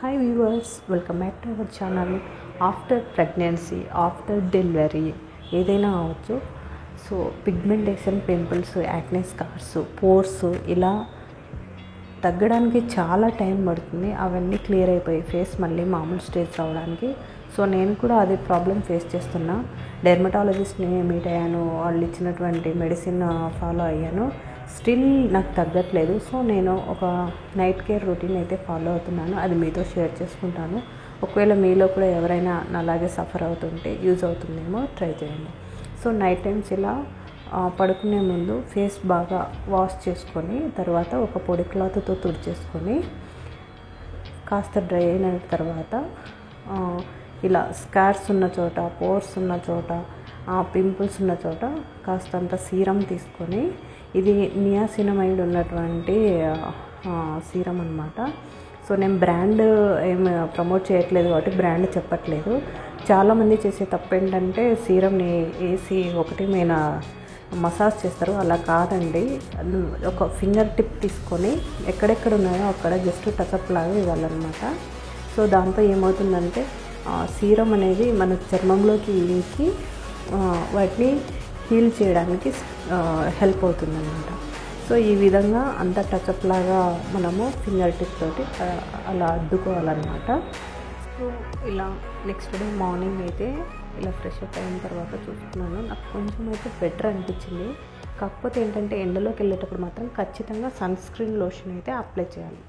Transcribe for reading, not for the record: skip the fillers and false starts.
Hi viewers, welcome back to our channel. After pregnancy, after delivery ఏదైనా అవ్వచ్చు. So pigmentation, pimples, acne scars, pores ఇలా తగ్గడానికి చాలా time పడుతుంది. అవన్నీ క్లియర్ అయిపోయి ఫేస్ మళ్ళీ మామూలు స్టేజ్ రావడానికి. సో నేను కూడా అదే ప్రాబ్లం ఫేస్ చేస్తున్నా. డెర్మటాలజిస్ట్ని మీట్ అయ్యాను, వాళ్ళు ఇచ్చినటువంటి మెడిసిన్ ఫాలో అయ్యాను. స్టిల్ నాకు తగ్గట్లేదు. సో నేను ఒక నైట్ కేర్ రొటీన్ అయితే ఫాలో అవుతున్నాను. అది మీతో షేర్ చేసుకుంటాను. ఒకవేళ మీలో కూడా ఎవరైనా అలాగే సఫర్ అవుతుంటే యూజ్ అవుతుందేమో ట్రై చేయండి. సో నైట్ టైమ్స్ ఇలా పడుకునే ముందు ఫేస్ బాగా వాష్ చేసుకొని తర్వాత ఒక పొడి క్లాత్తో తుడిచేసుకొని కాస్త డ్రై అయిన తర్వాత ఇలా స్కార్స్ ఉన్న చోట, పోర్స్ ఉన్న చోట, పింపుల్స్ ఉన్న చోట కాస్తంత సీరం తీసుకొని, ఇది నియాసినమైడ్ ఉన్నటువంటి సీరం అన్నమాట. సో నేను బ్రాండ్ ఏమి ప్రమోట్ చేయట్లేదు కాబట్టి బ్రాండ్ చెప్పట్లేదు. చాలామంది చేసే తప్పు ఏంటంటే సీరంని వేసి ఒకటి మీద మసాజ్ చేస్తారు. అలా కాదండి. ఒక ఫింగర్ టిప్ తీసుకొని ఎక్కడెక్కడ ఉన్నాయో అక్కడ జస్ట్ టచప్ లాగా ఇవ్వాలన్నమాట. సో దాంతో ఏమవుతుందంటే సీరం అనేది మన చర్మంలోకి ఇంకి వాటిని హీల్ చేయడానికి హెల్ప్ అవుతుందన్నమాట. సో ఈ విధంగా అంత టచప్ లాగా మనము ఫింగర్ టిప్ తోటి అలా అద్దుకోవాలన్నమాట. సో ఇలా నెక్స్ట్ డే మార్నింగ్ అయితే ఇలా ఫ్రెష్ అప్ అయిన తర్వాత చూస్తున్నాను. నాకు కొంచెం అయితే బెటర్ అనిపించింది. కాకపోతే ఏంటంటే ఎండలోకి వెళ్ళేటప్పుడు మాత్రం ఖచ్చితంగా సన్ స్క్రీన్ లోషన్ అయితే అప్లై చేయాలి.